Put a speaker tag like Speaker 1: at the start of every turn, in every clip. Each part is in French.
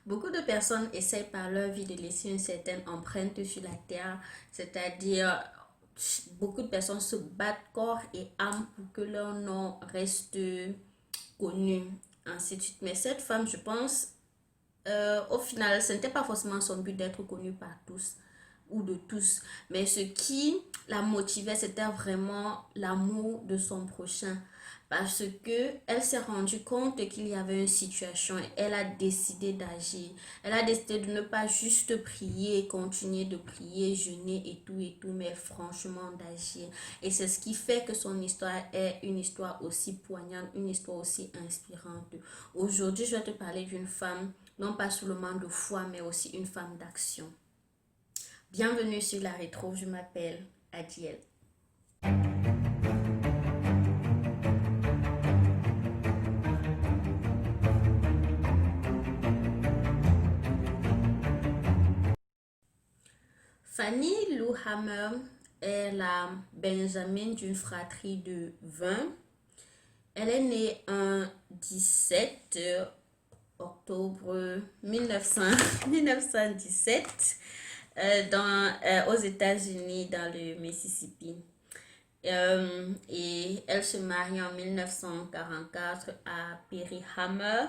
Speaker 1: Beaucoup de personnes essayent par leur vie de laisser une certaine empreinte sur la terre, c'est-à-dire beaucoup de personnes se battent corps et âme pour que leur nom reste connu, ainsi de suite. Mais cette femme, je pense, au final, ce n'était pas forcément son but d'être connue par tous ou de tous, mais ce qui la motivait, c'était vraiment l'amour de son prochain. Parce que elle s'est rendue compte qu'il y avait une situation et elle a décidé d'agir. Elle a décidé de ne pas juste prier, continuer de prier, jeûner et tout, mais franchement d'agir. Et c'est ce qui fait que son histoire est une histoire aussi poignante, une histoire aussi inspirante. Aujourd'hui, je vais te parler d'une femme, non pas seulement de foi, mais aussi une femme d'action. Bienvenue sur la rétro, je m'appelle Adiel. Fanny Lou Hammer est la Benjamin d'une fratrie de 20. Elle est née un 17 octobre 1917 aux États-Unis, dans le Mississippi. Et elle se marie en 1944 à Perry Hammer.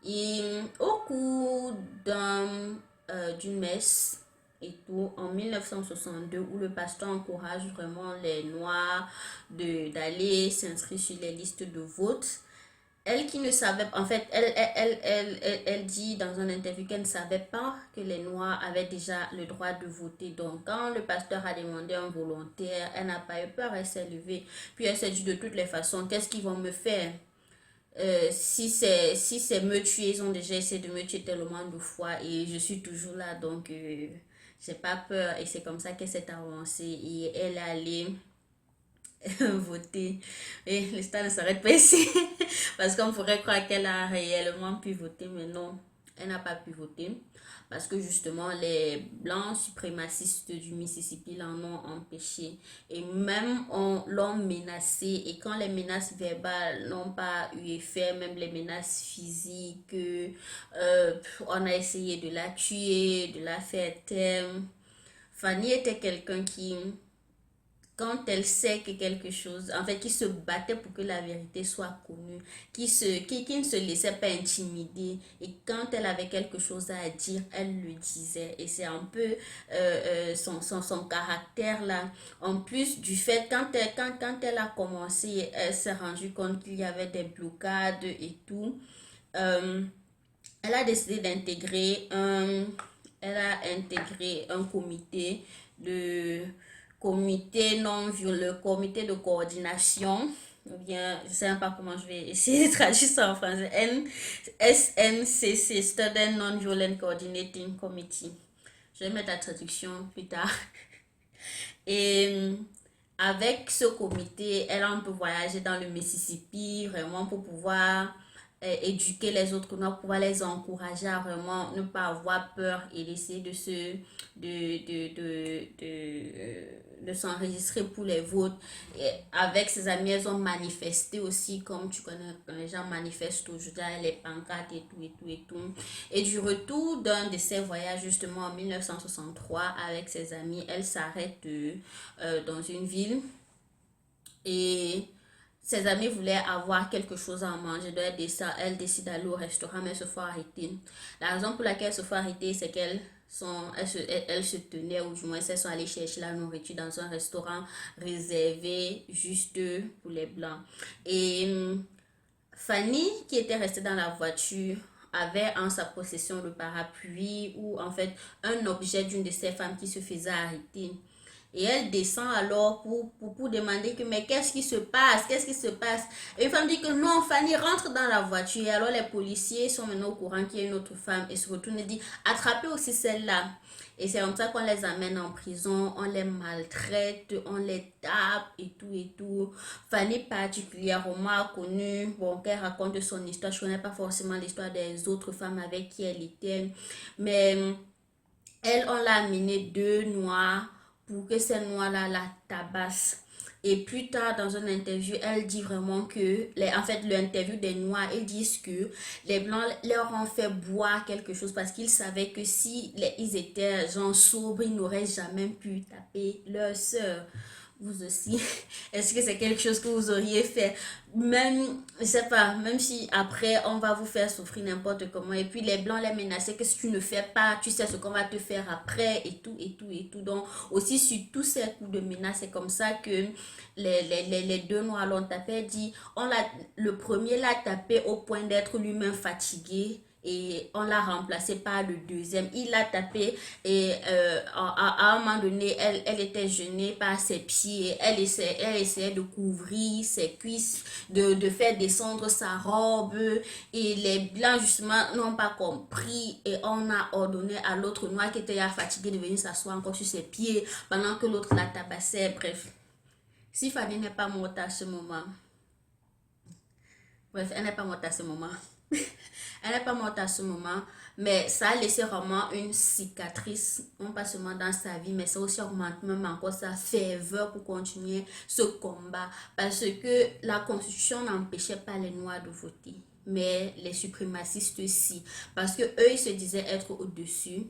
Speaker 1: Et au cours d'une messe et tout, en 1962, où le pasteur encourage vraiment les Noirs d'aller s'inscrire sur les listes de vote, elle qui ne savait pas, en fait, elle dit dans un interview qu'elle ne savait pas que les Noirs avaient déjà le droit de voter. Donc, quand le pasteur a demandé un volontaire, elle n'a pas eu peur, elle s'est levée. Puis elle s'est dit de toutes les façons, qu'est-ce qu'ils vont me faire? Si c'est me tuer, ils ont déjà essayé de me tuer tellement de fois et je suis toujours là, donc j'ai pas peur. Et c'est comme ça qu'elle s'est avancée et elle est allée voter. Et l'histoire ne s'arrête pas ici. Parce qu'on pourrait croire qu'elle a réellement pu voter, mais non, elle n'a pas pu voter. Parce que justement, les blancs suprémacistes du Mississippi l'en ont empêché. Et même on l'ont menacé. Et quand les menaces verbales n'ont pas eu effet, même les menaces physiques, on a essayé de la tuer, de la faire taire. Fanny était quelqu'un qui, quand elle sait que quelque chose, en fait, qui se battait pour que la vérité soit connue, qui ne se laissait pas intimider, et quand elle avait quelque chose à dire, elle le disait, et c'est un peu son caractère là, en plus du fait, quand elle a commencé, elle s'est rendue compte qu'il y avait des blocades et tout, euh, elle a décidé elle a intégré un comité de le comité de coordination, ou bien, je ne sais pas comment je vais essayer de traduire ça en français, SNCC, Student Non-Violent Coordinating Committee. Je vais mettre la traduction plus tard. Et avec ce comité, elle a un peu voyagé dans le Mississippi, vraiment pour pouvoir éduquer les autres Noirs, pour pouvoir les encourager à vraiment ne pas avoir peur et d'essayer de s'enregistrer pour les votes. Et avec ses amis, elles ont manifesté aussi, comme tu connais, quand les gens manifestent aujourd'hui, les pancartes et tout, et tout, et tout. Et du retour d'un de ses voyages, justement en 1963, avec ses amis, elle s'arrête dans une ville et ses amis voulaient avoir quelque chose à manger. Donc elle décide d'aller au restaurant, mais elle se fait arrêter. La raison pour laquelle elle se fait arrêter, c'est elle se tenait, ou du moins elles sont allées chercher la nourriture dans un restaurant réservé juste pour les blancs. Et Fanny, qui était restée dans la voiture, avait en sa possession le parapluie ou en fait un objet d'une de ces femmes qui se faisait arrêter. Et elle descend alors pour demander que mais qu'est-ce qui se passe? Qu'est-ce qui se passe? Et une femme dit que non, Fanny rentre dans la voiture. Et alors les policiers sont maintenant au courant qu'il y a une autre femme et se retournent et disent attrapez aussi celle-là. Et c'est comme ça qu'on les amène en prison, on les maltraite, on les tape et tout et tout. Fanny particulièrement connue, bon, qu'elle raconte son histoire. Je ne connais pas forcément l'histoire des autres femmes avec qui elle était, mais elle, on l'a amené deux noirs pour que ces noirs-là la tabassent. Et plus tard, dans une interview, elle dit vraiment que, en fait, l'interview des Noirs, ils disent que les Blancs leur ont fait boire quelque chose parce qu'ils savaient que si ils étaient gens sobres, ils n'auraient jamais pu taper leur sœur. Vous aussi, est-ce que c'est quelque chose que vous auriez fait? Même, je sais pas, même si après on va vous faire souffrir n'importe comment, et puis les blancs les menacer que si tu ne fais pas, tu sais ce qu'on va te faire après, et tout, et tout, et tout. Donc, aussi sur tous ces coups de menace, c'est comme ça que les deux noirs l'ont tapé, dit, le premier l'a tapé au point d'être lui-même fatigué. Et on l'a remplacé par le deuxième. Il l'a tapé et à un moment donné, elle était gênée par ses pieds. Elle essayait de couvrir ses cuisses, de faire descendre sa robe. Et les blancs, justement, n'ont pas compris. Et on a ordonné à l'autre noir qui était fatigué de venir s'asseoir encore sur ses pieds pendant que l'autre la tabassait. Bref, si Fanny n'est pas morte à ce moment, bref, elle n'est pas morte à ce moment. Elle n'est pas morte à ce moment, mais ça a laissé vraiment une cicatrice, non pas seulement dans sa vie, mais ça aussi augmente même encore sa ferveur pour continuer ce combat. Parce que la Constitution n'empêchait pas les Noirs de voter, mais les suprémacistes aussi. Parce que eux, ils se disaient être au-dessus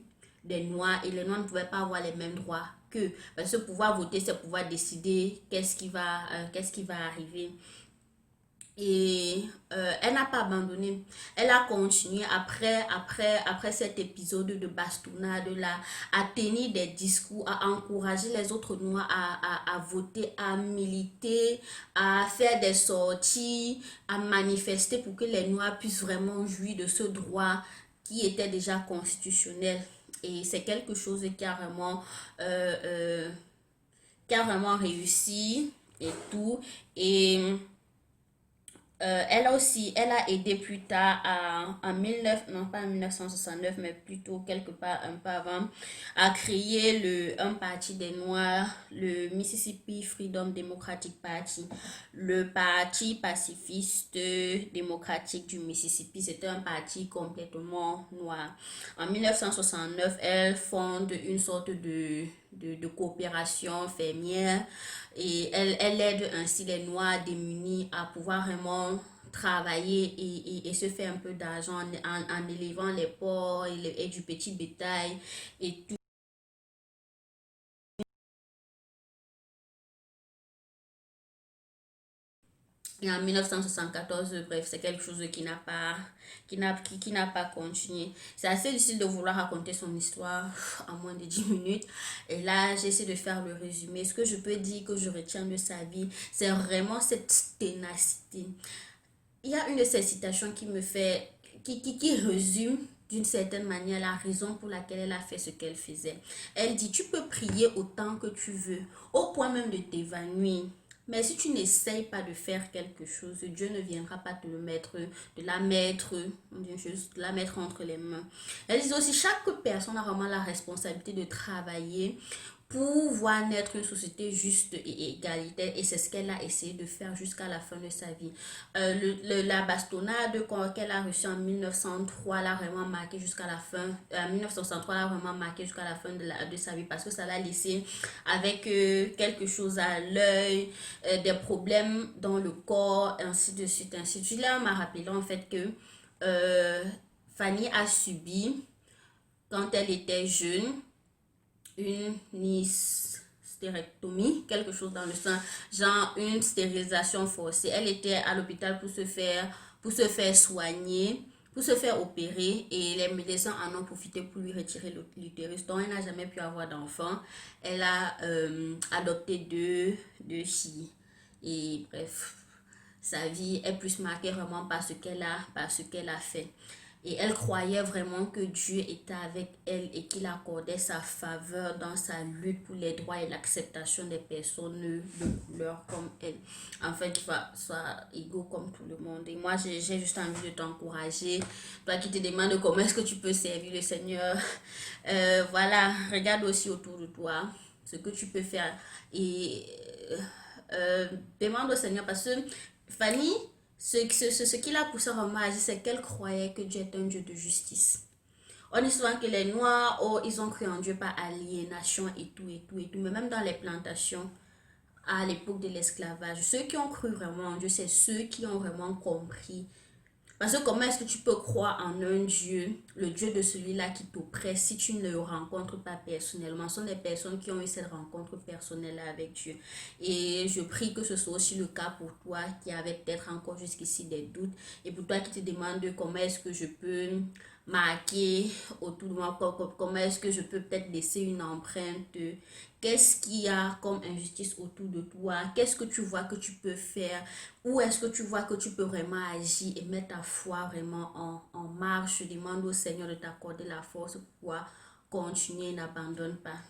Speaker 1: des Noirs et les Noirs ne pouvaient pas avoir les mêmes droits qu'eux. Parce que pouvoir voter, c'est pouvoir décider qu'est-ce qui va arriver. Et elle n'a pas abandonné. Elle a continué après cet épisode de bastonnade là, à tenir des discours, à encourager les autres noirs à voter, à militer, à faire des sorties, à manifester pour que les noirs puissent vraiment jouir de ce droit qui était déjà constitutionnel. Et c'est quelque chose euh, euh, qui a vraiment réussi et tout. Et elle a aidé plus tard en 19, non pas en 1969, mais plutôt quelque part un peu avant, à créer un parti des Noirs, le Mississippi Freedom Democratic Party, le parti pacifiste démocratique du Mississippi. C'était un parti complètement noir. En 1969, elle fonde une sorte de coopération fermière et elle aide ainsi les Noirs démunis à pouvoir vraiment travailler et se faire un peu d'argent en élevant les porcs et du petit bétail et tout. Et en 1974, bref, c'est quelque chose qui n'a pas continué. C'est assez difficile de vouloir raconter son histoire en moins de 10 minutes. Et là, j'essaie de faire le résumé. Ce que je peux dire que je retiens de sa vie, c'est vraiment cette ténacité. Il y a une de ces citations qui me fait, qui résume d'une certaine manière la raison pour laquelle elle a fait ce qu'elle faisait. Elle dit, tu peux prier autant que tu veux, au point même de t'évanouir. Mais si tu n'essayes pas de faire quelque chose, Dieu ne viendra pas te le mettre, de la mettre entre les mains. Elle dit aussi, chaque personne a vraiment la responsabilité de travailler pour voir naître une société juste et égalitaire, et c'est ce qu'elle a essayé de faire jusqu'à la fin de sa vie. La bastonnade qu'elle a reçue en 1903 l'a vraiment marqué jusqu'à la fin. 1963 l'a vraiment marqué jusqu'à la fin de sa vie parce que ça l'a laissé avec quelque chose à l'œil, des problèmes dans le corps, ainsi de suite, ainsi de suite. Là, on m'a rappelé en fait que Fanny a subi, quand elle était jeune, une hystérectomie, quelque chose dans le sang, genre une stérilisation forcée. Elle était à l'hôpital pour se faire soigner, pour se faire opérer, et les médecins en ont profité pour lui retirer l'utérus. Donc elle n'a jamais pu avoir d'enfant. Elle a adopté deux filles. Et bref, sa vie est plus marquée vraiment par ce qu'elle a fait. Et elle croyait vraiment que Dieu était avec elle et qu'il accordait sa faveur dans sa lutte pour les droits et l'acceptation des personnes de couleur comme elle. En fait, soit égaux comme tout le monde. Et moi, j'ai juste envie de t'encourager. Toi qui te demandes comment est-ce que tu peux servir le Seigneur. Voilà, regarde aussi autour de toi ce que tu peux faire. Et demande au Seigneur parce que Fanny, ce qui l'a poussé vraiment à agir, c'est qu'elle croyait que Dieu est un Dieu de justice. On dit souvent que les Noirs, oh, ils ont cru en Dieu par aliénation et tout, et tout, et tout. Mais même dans les plantations, à l'époque de l'esclavage. Ceux qui ont cru vraiment en Dieu, c'est ceux qui ont vraiment compris. Parce que comment est-ce que tu peux croire en un Dieu, le Dieu de celui-là qui t'oppresse, si tu ne le rencontres pas personnellement? Ce sont des personnes qui ont eu cette rencontre personnelle avec Dieu. Et je prie que ce soit aussi le cas pour toi qui avait peut-être encore jusqu'ici des doutes. Et pour toi qui te demande comment est-ce que je peux marquer autour de moi, comment est-ce que je peux peut-être laisser une empreinte, qu'est-ce qu'il y a comme injustice autour de toi, qu'est-ce que tu vois que tu peux faire, où est-ce que tu vois que tu peux vraiment agir et mettre ta foi vraiment en marche. Je demande au Seigneur de t'accorder la force pour pouvoir continuer, n'abandonne pas.